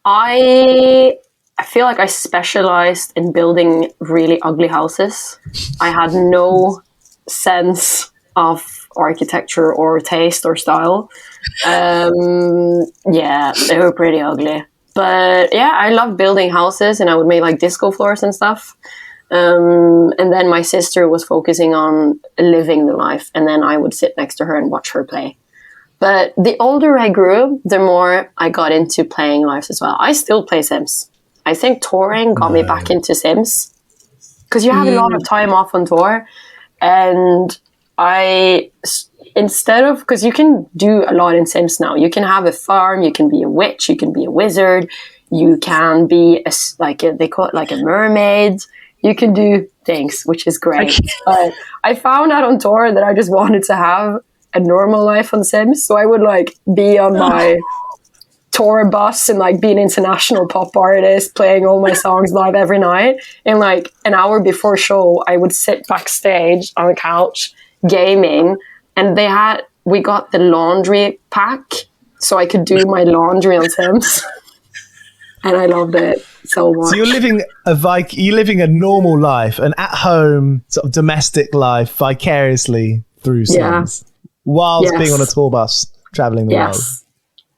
I feel like I specialized in building really ugly houses. I had no sense of architecture or taste or style. Yeah, they were pretty ugly. But yeah, I love building houses, and I would make like disco floors and stuff. And then my sister was focusing on living the life, and then I would sit next to her and watch her play. But the older I grew, the more I got into playing lives as well. I still play Sims. I think touring got me back into Sims because you have a lot of time off on tour. And because you can do a lot in Sims now. You can have a farm, you can be a witch, you can be a wizard, you can be they call it like a mermaid. You can do things, which is great. But I found out on tour that I just wanted to have a normal life on Sims. So I would like be on my tour bus and like be an international pop artist playing all my songs live every night. And like an hour before show, I would sit backstage on the couch gaming, and we got the laundry pack so I could do my laundry on Sims. And I loved it so much. So you're living a normal life, an at-home sort of domestic life vicariously through Sims, whilst being on a tour bus traveling the world.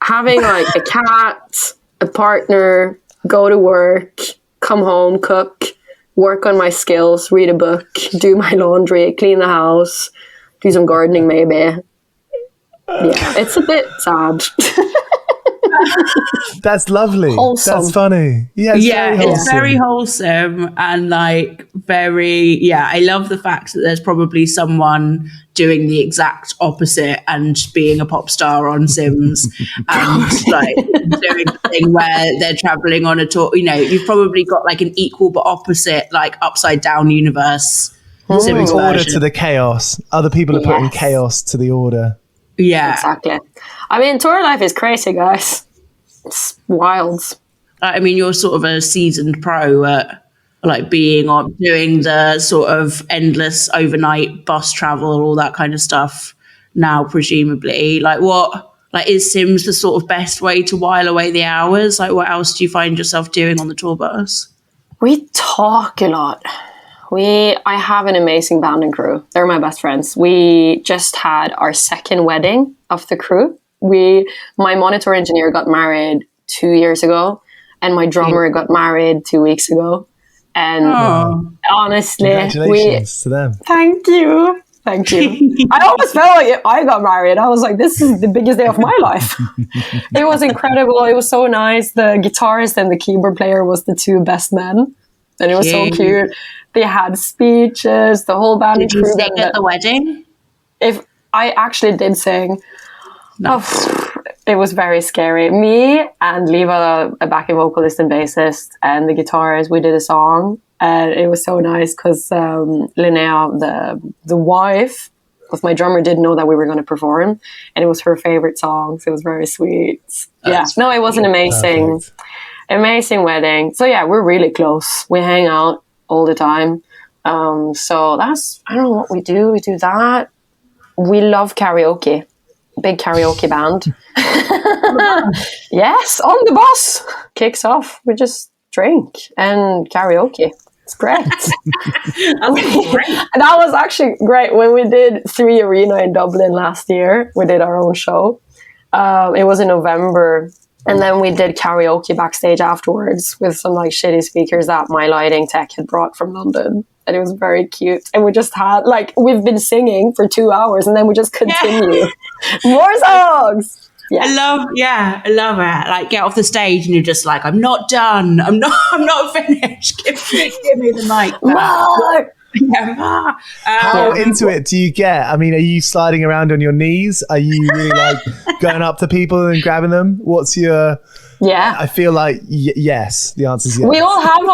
Having like a cat, a partner, go to work, come home, cook, work on my skills, read a book, do my laundry, clean the house, do some gardening maybe. Yeah, it's a bit sad. That's lovely. Wholesome. That's funny. Yeah, it's very wholesome and like I love the fact that there's probably someone doing the exact opposite and being a pop star on Sims and like doing the thing where they're traveling on a tour. You know, you've probably got like an equal but opposite, like upside down universe. Sims order version. to the chaos. Other people are putting chaos to the order. Yeah, exactly. I mean, tour life is crazy, guys. It's wild. I mean, you're sort of a seasoned pro at like doing the sort of endless overnight bus travel, all that kind of stuff now, presumably. Like is Sims the sort of best way to while away the hours? Like what else do you find yourself doing on the tour bus? We talk a lot. I have an amazing band and crew. They're my best friends. We just had our second wedding of the crew. My monitor engineer got married 2 years ago, and my drummer got married 2 weeks ago. And honestly, congratulations to them. Thank you. I almost felt like I got married. I was like, this is the biggest day of my life. It was incredible. It was so nice. The guitarist and the keyboard player was the two best men, and it was so cute. They had speeches, the whole band. Did you sing at the wedding? If I actually did sing. Nice. It was very scary. Me and Liva, a backing vocalist and bassist, and the guitarist, we did a song, and it was so nice because Linnea, the wife of my drummer, didn't know that we were going to perform, and it was her favorite song, so it was very sweet. It was an amazing wedding. So yeah, we're really close. We hang out all the time. So I don't know what we do. We do that. We love karaoke. Big karaoke band. Yes, on the bus. Kicks off. We just drink and karaoke. It's great. And that was actually great. When we did 3 Arena in Dublin last year, we did our own show. It was in November. And then we did karaoke backstage afterwards with some like shitty speakers that my lighting tech had brought from London. And it was very cute. And we just had, like, we've been singing for 2 hours and then we just continue. More songs! Yeah. I love it. Like, get off the stage and you're just like, I'm not done. I'm not finished. Give me the mic back. How into it do you get? I mean, are you sliding around on your knees? Are you really like going up to people and grabbing them? What's your... Yeah. I feel like yes. The answer is yes. We all have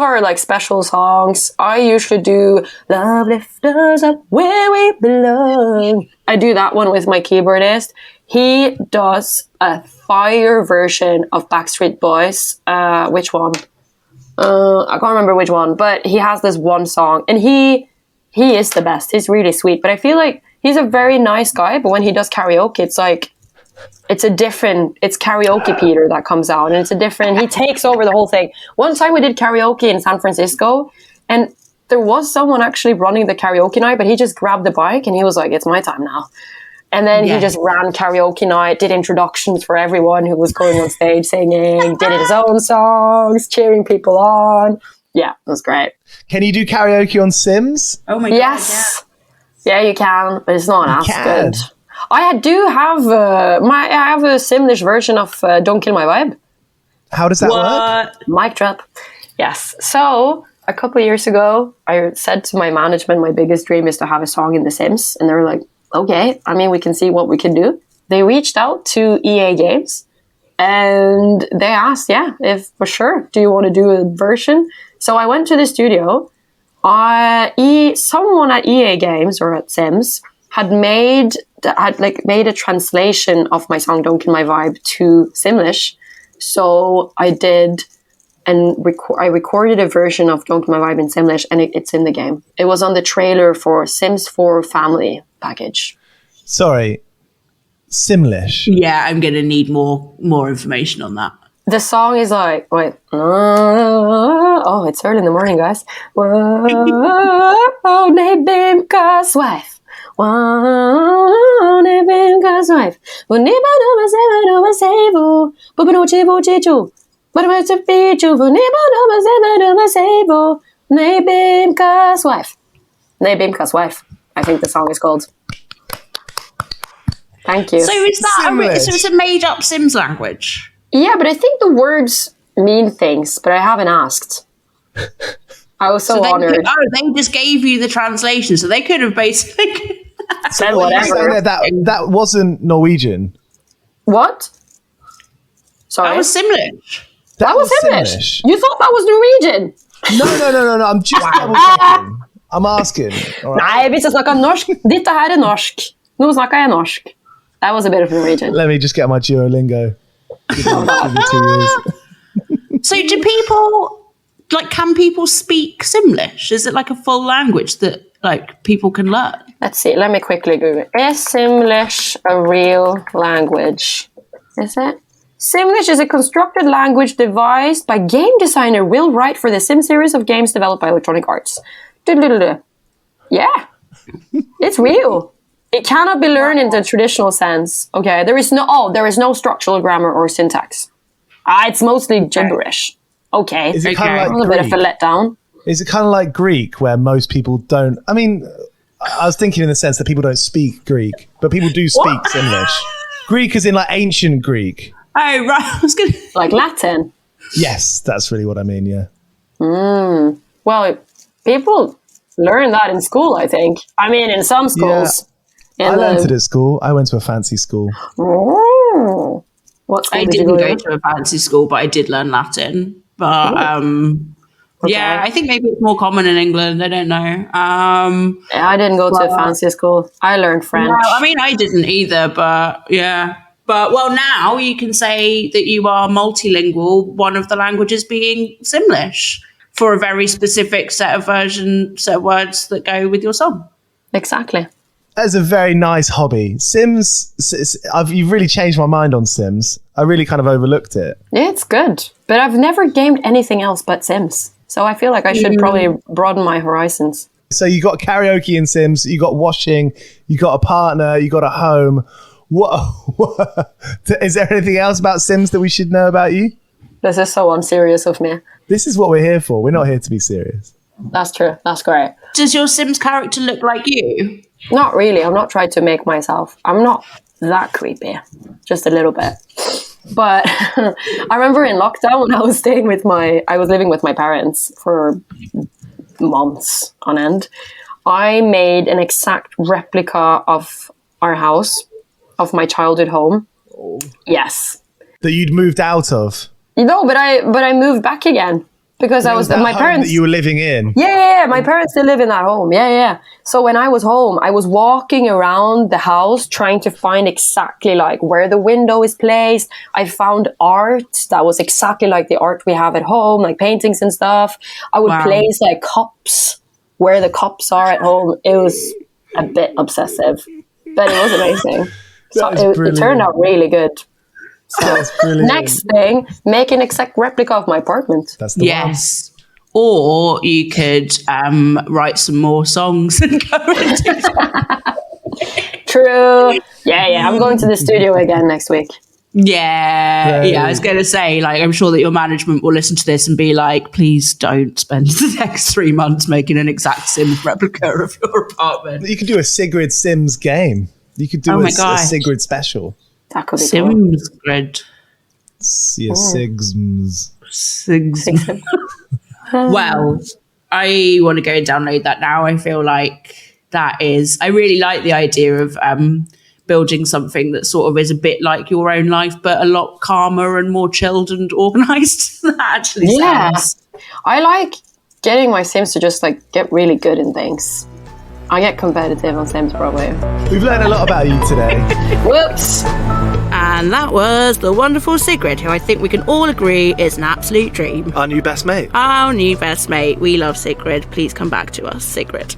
our like special songs. I usually do "Love Lift Us Up Where We Belong." I do that one with my keyboardist. He does a fire version of Backstreet Boys. Which one? I can't remember which one, but he has this one song, and he is the best. He's really sweet, but I feel like he's a very nice guy. But when he does karaoke, it's like it's karaoke Peter that comes out, and he takes over the whole thing. One time we did karaoke in San Francisco, and there was someone actually running the karaoke night, but he just grabbed the bike and he was like, "It's my time now." And then he just ran karaoke night, did introductions for everyone who was going on stage singing, did his own songs, cheering people on. Yeah, it was great. Can you do karaoke on Sims? Oh my Yes. God, yeah, you can, but it's not as good. I do have I have a Simlish version of Don't Kill My Vibe. How does that work? Mic drop. Yes. So a couple of years ago, I said to my management, my biggest dream is to have a song in The Sims. And they were like, okay, I mean, we can see what we can do. They reached out to EA Games and they asked, if for sure, do you want to do a version? So I went to the studio. Someone at EA Games or at Sims had made a translation of my song "Don't Kill My Vibe" to Simlish. So I did, and I recorded a version of "Don't Kill My Vibe" in Simlish, and it's in the game. It was on the trailer for Sims 4 Family package. Sorry, Simlish. Yeah, I'm going to need more information on that. The song is like, wait, oh, it's early in the morning, guys. Whoa, nebimka's wife. Whoa, nebimka's wife. Nebimka's wife. Nebimka's wife, I think the song is called. Thank you. So is that so it's a made up Sims language? Yeah, but I think the words mean things, but I haven't asked. I was so honored. They just gave you the translation, so they could have basically said whatever. That wasn't Norwegian. What? Sorry. That was Simlish. That was Simlish. You thought that was Norwegian? No. I'm just double checking. I'm asking. All right. Nei, hvis jeg snakker norsk, dette her norsk. Nå snakker jeg norsk. That was a bit of Norwegian. Let me just get my Duolingo. Give me 2 years. So do people, can people speak Simlish? Is it like a full language that people can learn? Let's see, let me quickly Google. Is Simlish a real language? Is it? Simlish is a constructed language devised by game designer Will Wright for the Sim series of games developed by Electronic Arts. Yeah, it's real. It cannot be learned in the traditional sense. Okay, there is no structural grammar or syntax. It's mostly gibberish. Okay, is it kind of like a bit of a letdown. Is it kind of like Greek, where most people don't? I mean, I was thinking in the sense that people don't speak Greek, but people do speak Simlish. Greek is in ancient Greek. Oh, right. I was gonna like Latin. Yes, that's really what I mean. Yeah. Well, people learn that in school, I think. I mean, in some schools. Yeah. I learned it at school. I went to a fancy school. Oh. What school I did didn't you go to a fancy school, but I did learn Latin. But okay. yeah, I think maybe it's more common in England. I don't know. I didn't go to a fancy school. I learned French. No, I mean, I didn't either, but yeah. But, now you can say that you are multilingual, one of the languages being Simlish, for a very specific set of words that go with your song. Exactly. That's a very nice hobby. Sims, you've really changed my mind on Sims. I really kind of overlooked it. Yeah, it's good. But I've never gamed anything else but Sims. So I feel like I should probably broaden my horizons. So you got karaoke in Sims, you got washing, you got a partner, you got a home. What? Is there anything else about Sims that we should know about you? This is so unserious of me. This is what we're here for. We're not here to be serious. That's true. That's great. Does your Sims character look like you? Not really. I'm not trying to make myself. I'm not that creepy. Just a little bit. But I remember in lockdown when I was living with my parents for months on end. I made an exact replica of our house, of my childhood home. Yes. That you'd moved out of? No, but I moved back again. Because I was my parents that you were living in. Yeah. My parents still live in that home. Yeah. So when I was home, I was walking around the house trying to find exactly like where the window is placed. I found art that was exactly like the art we have at home, like paintings and stuff. I would place like cups where the cups are at home. It was a bit obsessive, but it was amazing. So it turned out really good. So next thing, make an exact replica of my apartment. That's the one. Or you could write some more songs and go and do that. True. Yeah. I'm going to the studio again next week. Yeah. I was going to say, like, I'm sure that your management will listen to this and be like, please don't spend the next 3 months making an exact Sims replica of your apartment. You could do a Sigrid Sims game. You could do a Sigrid special. That could be Sims Grid. Yeah, Sigs. Well, I want to go and download that now. I feel like I really like the idea of building something that sort of is a bit like your own life, but a lot calmer and more chilled and organized. That actually sounds. I like getting my Sims to just like get really good in things. I get competitive on Sims probably. We've learned a lot about you today. Whoops. And that was the wonderful Sigrid, who I think we can all agree is an absolute dream. Our new best mate. Our new best mate. We love Sigrid. Please come back to us, Sigrid.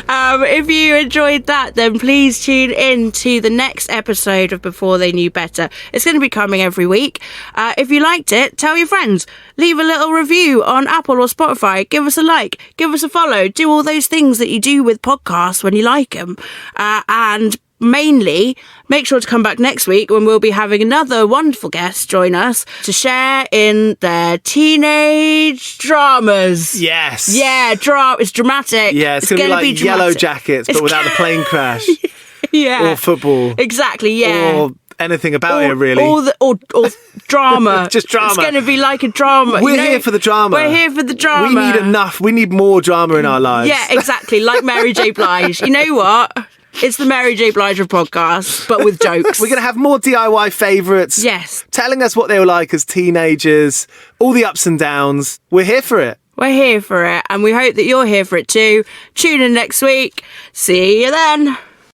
If you enjoyed that, then please tune in to the next episode of Before They Knew Better. It's going to be coming every week. If you liked it, tell your friends. Leave a little review on Apple or Spotify. Give us a like. Give us a follow. Do all those things that you do with podcasts when you like them. And mainly, make sure to come back next week when we'll be having another wonderful guest join us to share in their teenage dramas. Yes. Yeah, it's dramatic. Yeah, it's going to be like Yellow Jackets, but without the plane crash. Yeah. Or football. Exactly, yeah. Or anything about it, really. Or drama. Just drama. It's going to be like a drama. We're here for the drama. We're here for the drama. We need enough. We need more drama in our lives. Yeah, exactly. Like Mary J. Blige. You know what? It's the Mary J. Blige of podcasts, but with jokes. We're going to have more DIY favourites. Yes. Telling us what they were like as teenagers, all the ups and downs. We're here for it. We're here for it, and we hope that you're here for it too. Tune in next week. See you then.